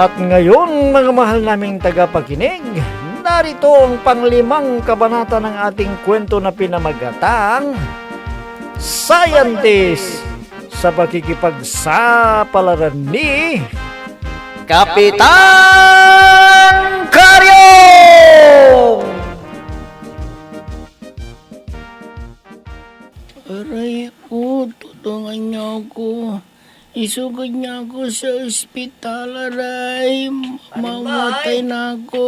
At ngayon, mga mahal naming tagapakinig, narito ang panglimang kabanata ng ating kwento na pinamagatang Scientist sa pakikipagsapalaran ni Kapitan Karyong! Aray ko, tutulungan niyo ako. Isugod niya ako sa ospital, aray. Mamatay na ako.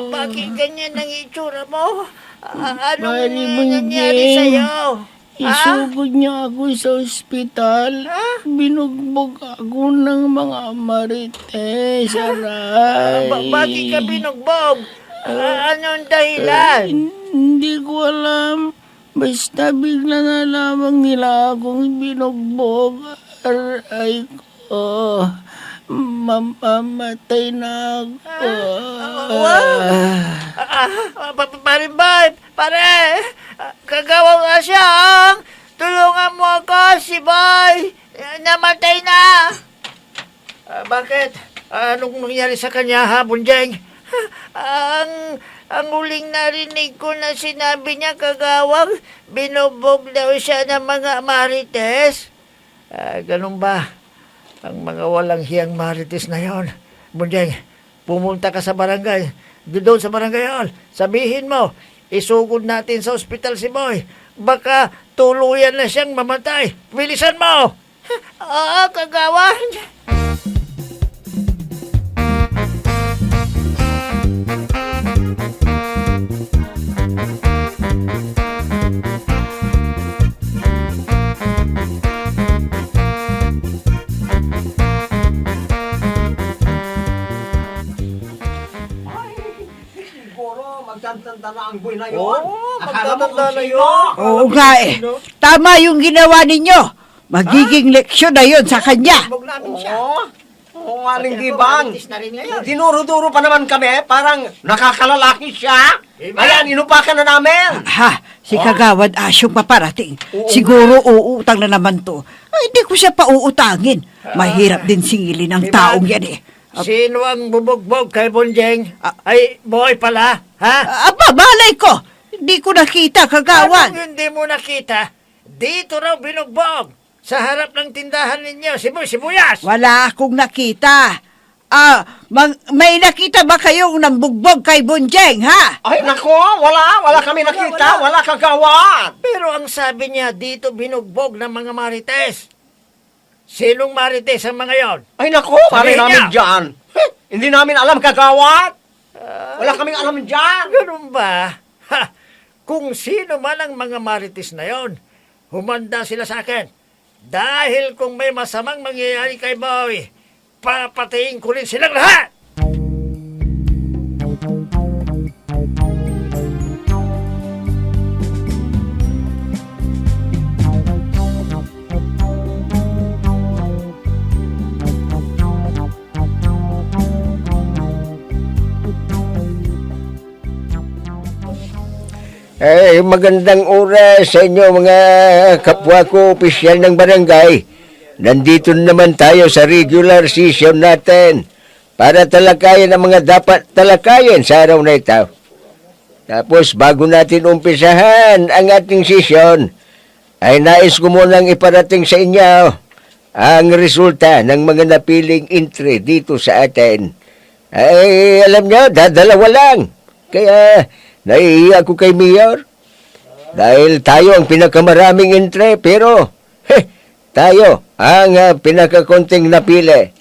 Bakit ganyan ang itsura mo? Anong Mari nangyari Bunjing. sa'yo? Isugod niya ako sa ospital. Binugbog ako ng mga marites, aray. Bakit ka binugbog? Anong dahilan? Hindi ko alam. Basta bigla na lamang nila akong binugbog. Aray ko. Mamamatay na ako. Pare, kagawa nga siyang. Tulungan mo ako, si Boy. Namatay na. Bakit? Anong nangyari sa kanya, ha, Bunjeng? Ang huling narinig ko na sinabi niya, kagawang, binubog daw siya ng mga marites. Ganun ba? Ang mga walang hiyang marites na yon. Bunjeng, pumunta ka sa barangay. Doon sa barangay hall. Sabihin mo, isugod natin sa ospital si Boy. Baka tuluyan na siyang mamatay. Bilisan mo! Oo, kagawan. Magtantanda na ang buhay na yun. magtatanda na yun. Oo nga eh. Tama yung ginawa ninyo. Magiging leksyon na yun sa kanya. Bog namin siya. Oo, aling gibang. Marites na rin ngayon. Dinuro-duro pa naman kami, parang nakakalalaki siya. Diba? Ayan, inupakan na namin. Ha, si Kagawad Asyong paparating. Siguro uutang na naman to. Ay, hindi ko siya pauutangin. Mahirap din singilin ang taong yan eh. Sino ang bubugbog kay Bunjeng? Ay, Boy pala, ha? Aba, malay ko. Hindi ko nakita, Kagawad. Anong hindi mo nakita? Dito raw binugbog. Sa harap ng tindahan ninyo, sibuyas. Wala akong nakita. May nakita ba kayong nambugbog kay Bunjeng, ha? Ay, nako, wala kami nakita, wala kagawad. Pero ang sabi niya, dito binugbog ng mga marites. Sinong marites ang mga yon? Ay, nako, Sabihin pare namin niya. dyan. Hindi namin alam kagawad. Wala kaming alam dyan. Ganun ba? Ha! Kung sino man ang mga marites na yon, humanda sila sa akin. Dahil kung may masamang mangyayari kay Boy, papatayin ko rin silang lahat! Ay, magandang oras sa inyo mga kapwa ko opisyal ng barangay. Nandito naman tayo sa regular session natin para talakayin ang mga dapat talakayin sa araw na ito. Tapos bago natin umpisahan ang ating session, ay nais ko munang iparating sa inyo ang resulta ng mga napiling entry dito sa atin. Ay, alam nyo, dadalawa lang. Kaya naiiyak ko kay Mayor. Dahil tayo ang pinakamaraming entry, pero tayo ang pinakakonting napili.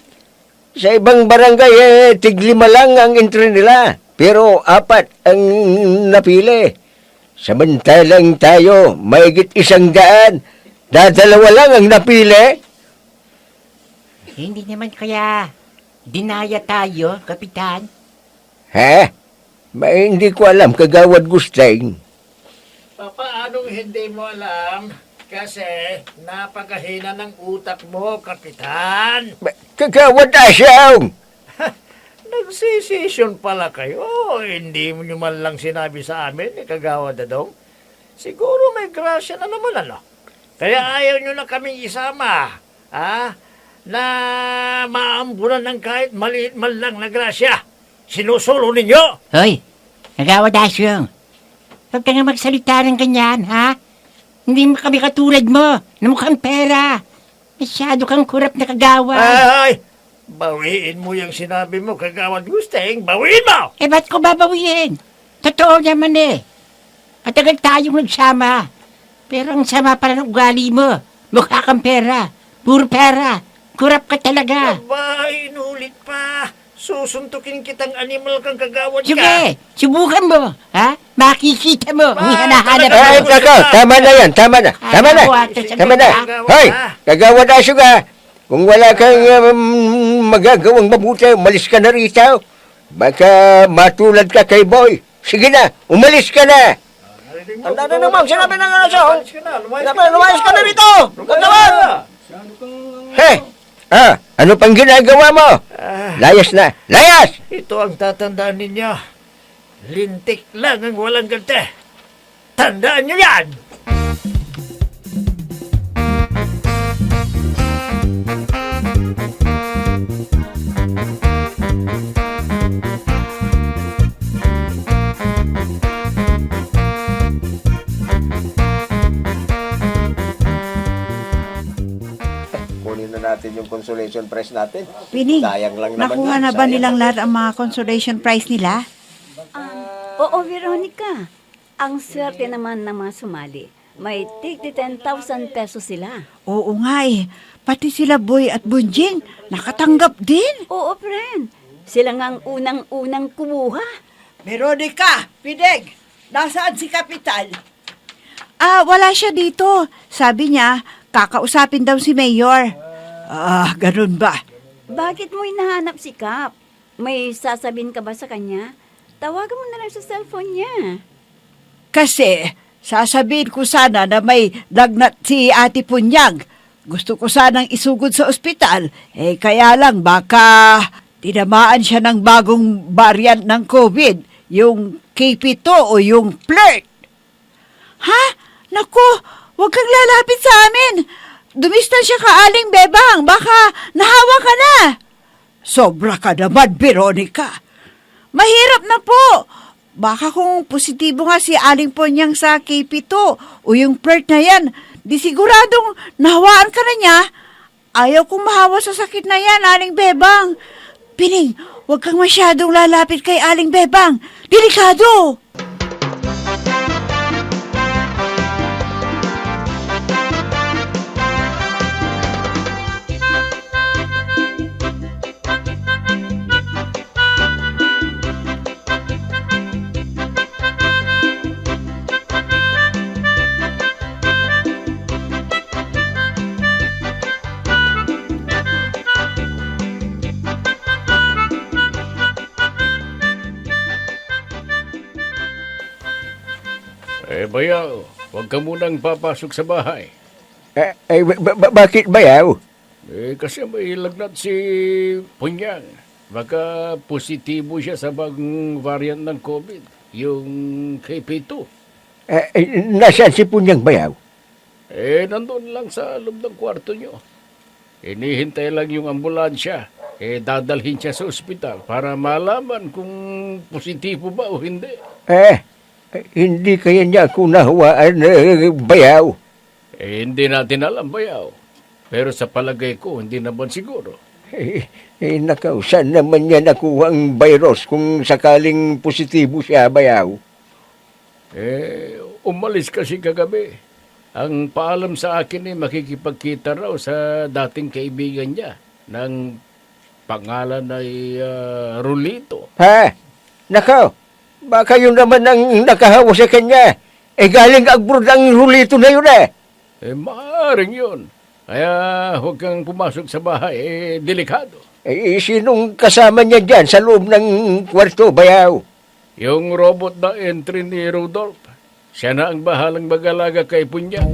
Sa ibang barangay, tig-5 lang ang entry nila, pero 4 ang napili. Samantalang tayo, mahigit 100, dadalawa lang ang napili. Hindi naman kaya dinaya tayo, Kapitan. Ha? Hindi ko alam, Kagawad Gusteng. Paanong hindi mo alam? Kasi napakahina ng utak mo, Kapitan. Kagawad Asyong! Nagsisession pala kayo. Hindi mo nyo man lang sinabi sa amin, Kagawad Dadong. Siguro may grasya na naman, ano? Kaya ayaw nyo na kaming isama. Ha? na maambulan ng kahit maliit man lang na grasya. Sinusulo ninyo. Hoy, Kagawad Asyong. Huwag ka nga magsalita ng ganyan, ha? Hindi mo kami katulad mo, na mukhang pera. Masyado kang kurap na kagawad. Ay, bawiin mo yung sinabi mo, Kagawad Gusteng. Bawiin mo! Eh, ba't ko babawiin? Totoo naman eh. Matagal tayong nagsama. Pero ang sama pala ng ugali mo. Mukha kang pera. Puro pera. Kurap ka talaga. Aba, inulit pa. Susuntukin kitang animal kang Kagawad ka. Sige, subukan mo. Ha? Makikita mo. Ang Ah, hinahanap talaga. Ay, mo. nako, tama na yan, tama na. Tama na. Tama na. Hoy, Kagawad Asyong kung wala kang magagawang mabuti, umalis ka na rito. Baka matulad ka kay Boy. Sige na, umalis ka na. Tanda na naman, sinabi na nga siya. Lumayas ka na, Lumayas ka na rito! Kagawad! Hey, ano pang ginagawa mo? Layas na, layas! Ito ang tatandaan ninyo. Lintik lang ang walang gante. Tandaan nyo yan! Kunin na natin yung consolation prize natin. Pining, Sayang lang naman nakuha yun, na ba sayang. nilang lahat ang mga consolation prize nila? Oo, Veronica. Ang swerte naman ng mga sumali. May tig 10,000 pesos sila. Oo nga eh. Pati sila Boy at Bunjing, nakatanggap din. Oo, friend. Sila nga ang unang-unang kumuha. Veronica, Pideg, nasaan si Kapital? Wala siya dito. Sabi niya, kakausapin daw si Mayor. Ganun ba? Bakit mo hinahanap si Kap? May sasabihin ka ba sa kanya? Tawagan mo na lang sa cellphone niya. Kasi, sasabihin ko sana na may lagnat si Ate Punyag. Gusto ko sanang isugod sa ospital. Kaya lang baka tinamaan siya ng bagong variant ng COVID. Yung K2 o yung flirt. Ha? Naku, huwag kang lalapit sa amin. Dumistansya ka, Aling Bebang. Baka nahawa ka na. Sobra ka naman, Veronica. Mahirap na po. Baka kung positibo nga si Aling Ponyang sa KP2 o yung flirt na yan, di siguradong nahawaan ka na niya. Ayaw kong mahawa sa sakit na yan, Aling Bebang. Pining, huwag kang masyadong lalapit kay Aling Bebang. Delikado! Bayaw, huwag ka munang papasok sa bahay. Bakit ba yaw? Kasi may lagnat si Punyang. Baka positibo siya sa bagong variant ng COVID, yung KP2. Nasaan si Punyang bayaw? Nandun lang sa loob ng kwarto nyo. Inihintay lang yung ambulansya. Dadalhin siya sa ospital para malaman kung positibo ba o hindi. Hindi kaya niya ako nahawaan, bayaw. Hindi natin alam, Bayaw. Pero sa palagay ko, hindi naman siguro. Nakaw, saan naman niya nakuha ang virus kung sakaling positibo siya, bayaw? Umalis kasi kagabi. Ang paalam sa akin makikipagkita raw sa dating kaibigan niya ng pangalan ay Rolito. Ha? Nakaw, baka yun naman ang nakahawa sa kanya. Galing abroad ang Rolito na yun Maaaring yun. Kaya huwag kang pumasok sa bahay. Delikado. Sinong kasama niya dyan sa loob ng kwarto, bayaw? Yung robot na entry ni Rudolph. Siya na ang bahalang mag-alaga kay Punyang.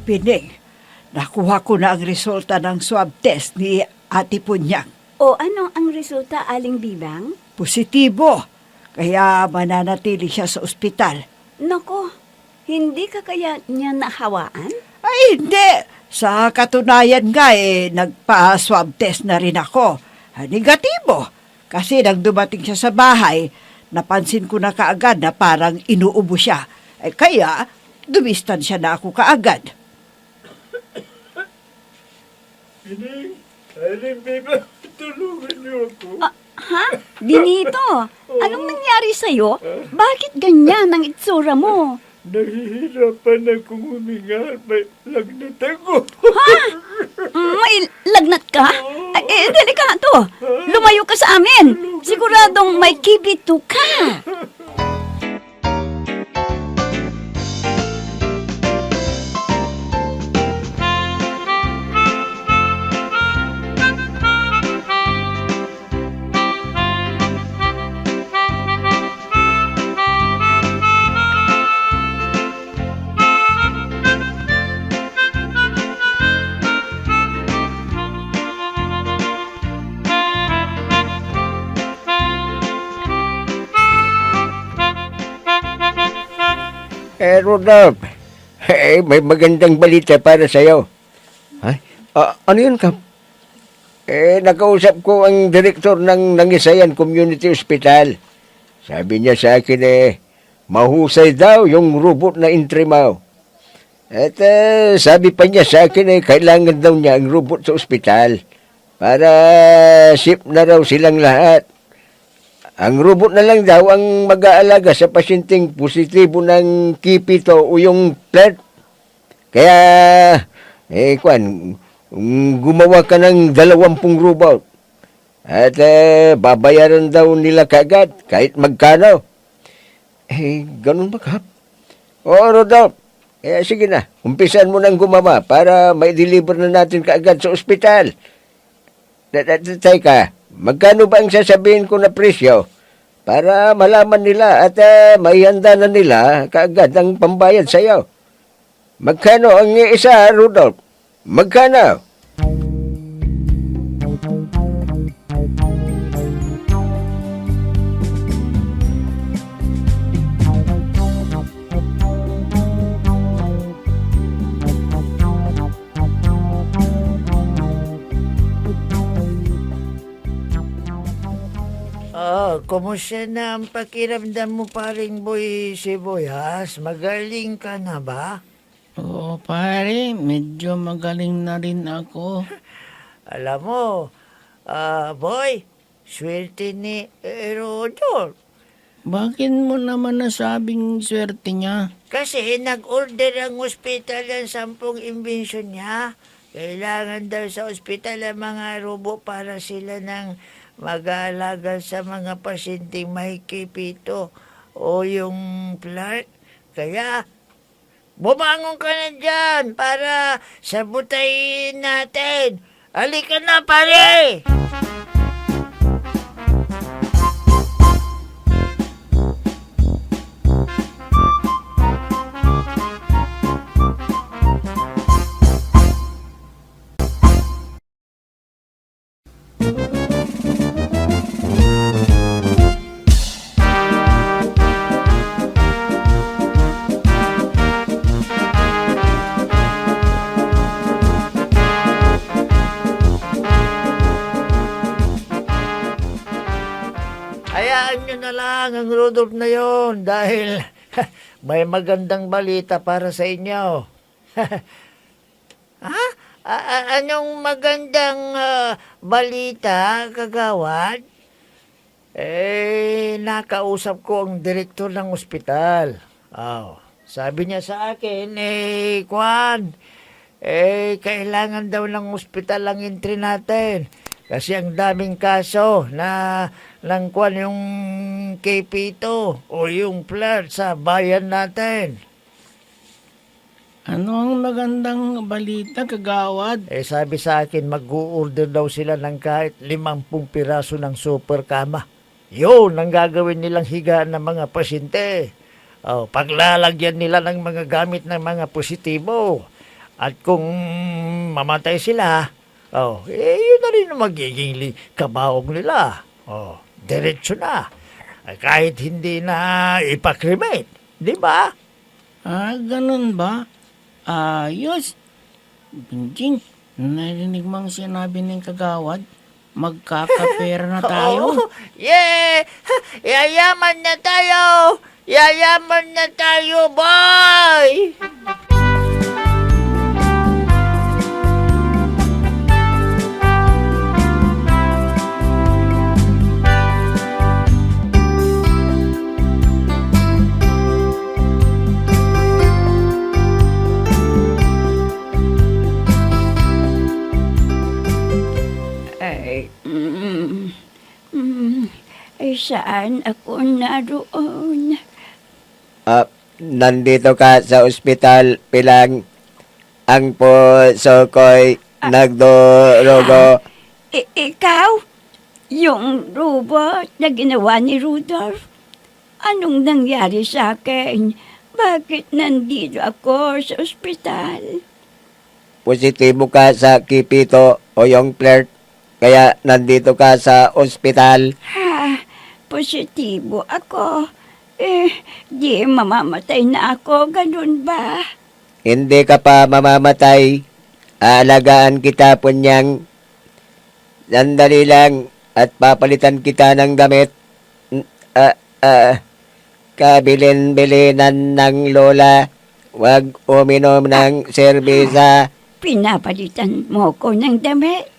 Pining, nakuha ko na ang resulta ng swab test ni Ate Punyang. O ano ang resulta, Aling Bibang? Positibo, kaya mananatili siya sa ospital. Nako, hindi ka kaya niya nahawaan? Ay, hindi. Sa katunayan nga nagpa-swab test na rin ako. Negatibo. Kasi nang dumating siya sa bahay, napansin ko na kaagad na parang inuubo siya. Kaya, dumistan siya na ako kaagad. Aling Biba, tulungan niyo ako. Ha? Benito, anong nangyari sa'yo? Bakit ganyan ang itsura mo? Nahihirapan akong huminga. May lagnat ako. May lagnat ka? Delikato. Lumayo ka sa amin. Siguradong may kibito ka. Rodolph, may magandang balita para sa'yo. Ay, ano yun, Kap? Nakausap ko ang direktor ng Nangisayan Community Hospital. Sabi niya sa akin mahusay daw yung robot na intrimaw. At sabi pa niya sa akin kailangan daw niya ang robot sa ospital para safe na raw silang lahat. Ang robot na lang daw ang mag-aalaga sa pasyenteng positibo ng kipito o yung plant. Kaya, gumawa ka ng 20 robot. At babayaran daw nila kagad kahit magkano. Ganun ba, Kap? Oo, Rodolph. Sige na, umpisan mo nang gumawa para mai-deliver na natin kaagad sa ospital. Teka, magkano ba ang sasabihin ko na presyo para malaman nila at maihanda na nila kaagad ang pambayad sa iyo? Magkano ang isa, Rudolph? Magkano? Kumusta na ang pakiramdam mo, paring Boy Sibuyas? Magaling ka na ba? Oo, pare, medyo magaling na rin ako. Alam mo, Boy, swerte ni Rodolph. Bakit mo naman nasabing swerte niya? Kasi nag-order ang ospital ng 10 imbensyon niya. Kailangan daw sa ospital ang mga robo para sila ng mag-aalaga sa mga pasyenteng may kipito o yung plant. Kaya, bumangon ka na dyan para sabutayin natin. Halika na, pare! Hayaan nyo na lang ang Rudolph na yon dahil may magandang balita para sa inyo. Ha? Anong magandang balita, kagawad? Nakausap ko ang direktor ng ospital. Sabi niya sa akin, kailangan daw ng ospital ang entry natin. Kasi ang daming kaso na langkwan yung kipito o yung plant sa bayan natin. Ano ang magandang balita, kagawad? Sabi sa akin, mag-o-order daw sila ng kahit 50 piraso ng super kama. Yun ang gagawin nilang higaan ng mga pasyente. Paglalagyan nila ng mga gamit ng mga positibo. At kung mamatay sila, yun na rin ang magiging kabaong nila. Diretso na. Kahit hindi na ipakremate. Di ba? Ganun ba? Ayos. Bunjing, narinig mo ang sinabi ng kagawad? Magkakapera na tayo. Yeah! Yayaman na tayo! Yayaman na tayo, boy! Ay, saan ako naroon? Nandito ka sa ospital, Pilang. Ang puso ko'y nagdurugo. Ikaw? Yung robot na ginawa ni Rudolph? Anong nangyari sa akin? Bakit nandito ako sa ospital? Positibo ka sa kipito o yung flirt. Kaya nandito ka sa ospital. Positibo ako. Di mamamatay na ako, ganun ba? Hindi ka pa mamamatay. Aalagaan kita, Punyang. Sandali lang at papalitan kita ng damit. Kabilin-bilinan ng lola. Huwag uminom ng serbisa. Pinapalitan mo ko ng damit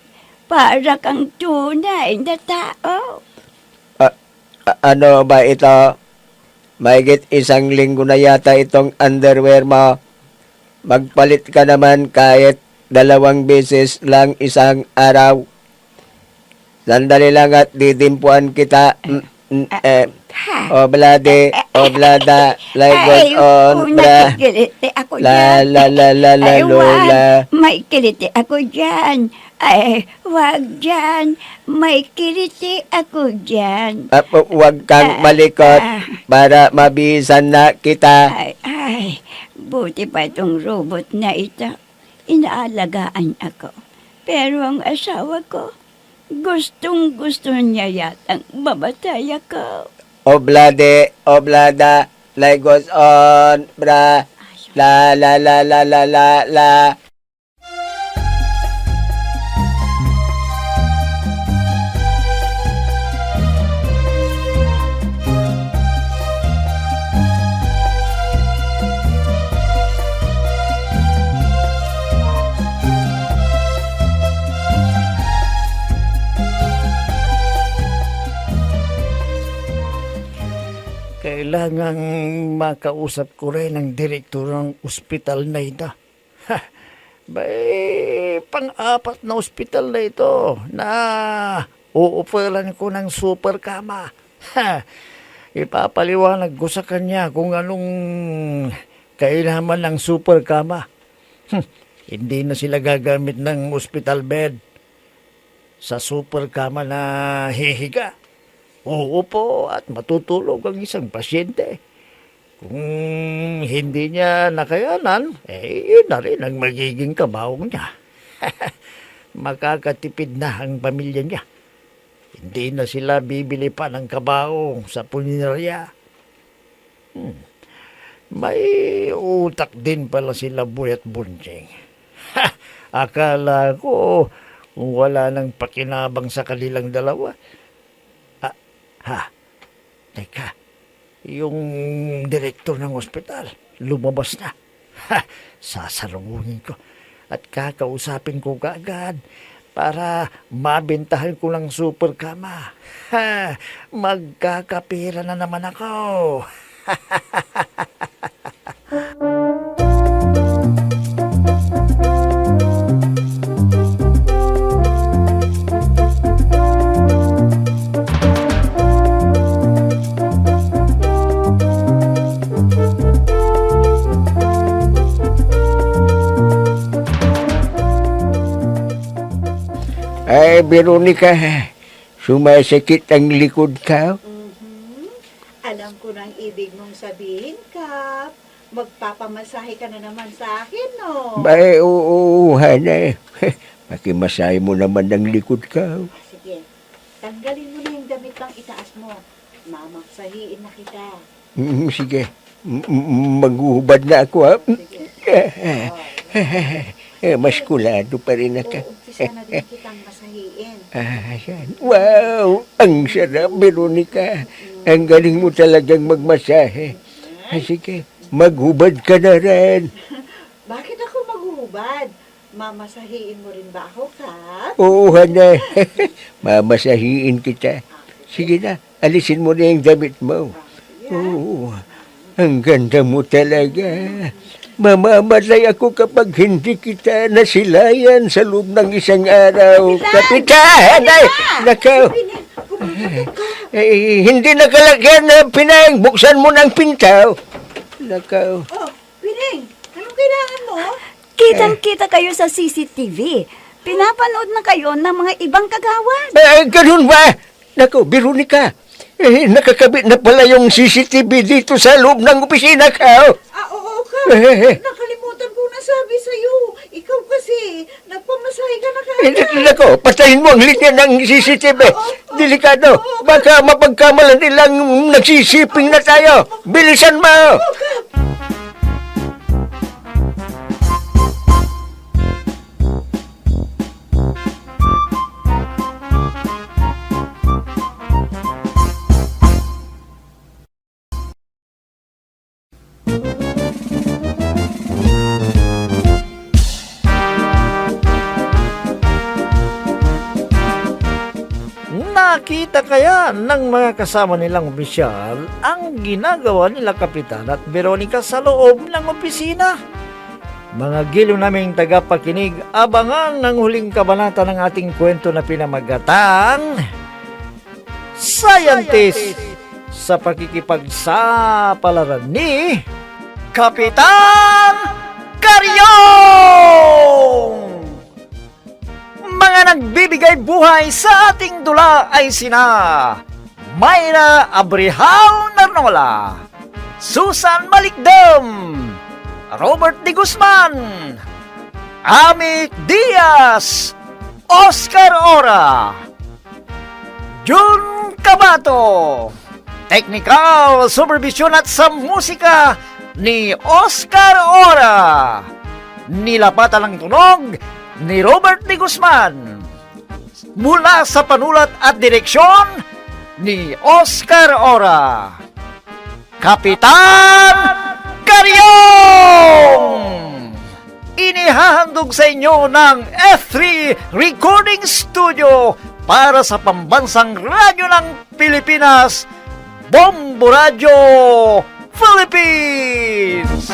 para kang tunay na tao. Ano ba ito? Mahigit 1 linggo na yata itong underwear mo. Magpalit ka naman kahit 2 beses lang isang araw. Sandali lang at didimpuan kita. Oblade, oblada, laigot on, bra. Nakikiliti ako La dyan. la la la la lola. May kiliti ako dyan. Wag dyan. May kiliti ako dyan. Huwag kang malikot para mabisan na kita. Buti pa itong robot na ito. Inaalagaan ako. Pero ang asawa ko, gustong-gusto niya yatang mamatay ako. Oblade, oblada, laigot on, bra. La la la la la la la. Kailangang makausap ko rin ang direktor ng ospital na ito. Pang-apat na ospital na ito na uupulan ko ng super kama. Ipapaliwanag ko sa kanya kung anong kailangan ng super kama. Hindi na sila gagamit ng hospital bed. Sa super kama na hihiga. Uupo at matutulog ang isang pasyente. Kung hindi niya nakayanan, yun na rin ang magiging kabaong niya. Makakatipid na ang pamilya niya. Hindi na sila bibili pa ng kabaong sa punerarya. May utak din pala sila Boy at Bunjing. Akala ko wala nang pakinabang sa kanilang dalawa. Teka, yung direktor ng ospital, lumabas na. Sasalubungin ko at kakausapin ko kaagad para mabentahan ko ng super kama. Magkakapira na naman ako. Veronica, sumasakit ang likod ka. Alam ko nang ibig mong sabihin, Kap. magpapamasahe ka na naman sa akin, no? Bay, oo, Hana. Pakimasahe mo naman ng likod ka. Sige, tanggalin mo na yung damit ng itaas mo. Mamasahiin na kita. Sige, maghuhubad na ako, ha? Maskulado pa rin ako. Uumpisa na din kitang masahiin. Yan. Wow! Ang sarap, Veronica. Ang galing mo talagang magmasahe. Sige, maghubad ka na rin. Bakit ako maghuhubad? Mamasahiin mo rin ba ako, Kap? Oo, Hana. Mamasahiin kita. Sige na, alisin mo na yung damit mo. Oo, ang ganda mo talaga. Mamamatay ako kapag hindi kita nasilayan sa loob ng isang araw. Kapitan! Ay, nakaw! Hindi nakalagyan na pinang. Buksan mo ng pintaw. Nakaw. Oh, Pining, anong kailangan mo? Kitang-kita kayo sa CCTV. Pinapanood na kayo ng mga ibang kagawad. Ganun ba? Naku, Veronica, nakakabit na pala yung CCTV dito sa loob ng opisina ka. Oo, Kap. Nakalimutan ko na sabi sa'yo. Ikaw kasi, nagpamasahe ka na kagad. Naku, patayin mo ang linya ng CCTV. Delikado. Baka mapagkamalan nilang nagsisiping na tayo. Bilisan mo. Nakita kaya ng mga kasama nilang opisyal ang ginagawa nila Kapitan at Veronica sa loob ng opisina? Mga giliw naming tagapakinig, abangan ang huling kabanata ng ating kwento na pinamagatang Scientist sa pakikipagsapalaran ni Kapitan Karyong! Mga nagbibigay buhay sa ating dula ay sina Mayra Abrihal Narnola, Susan Malikdam, Robert De Guzman, Ami Diaz, Oscar Ora, Jun Cabato, Technical Supervision at sa musika ni Oscar Ora, nilapatan ng tunog ni Robert De Guzman, mula sa panulat at direksyon ni Oscar Ora. Kapitan Karyong! Inihahandog sa inyo ng F3 Recording Studio para sa pambansang radyo ng Pilipinas, Bombo Radio Philippines!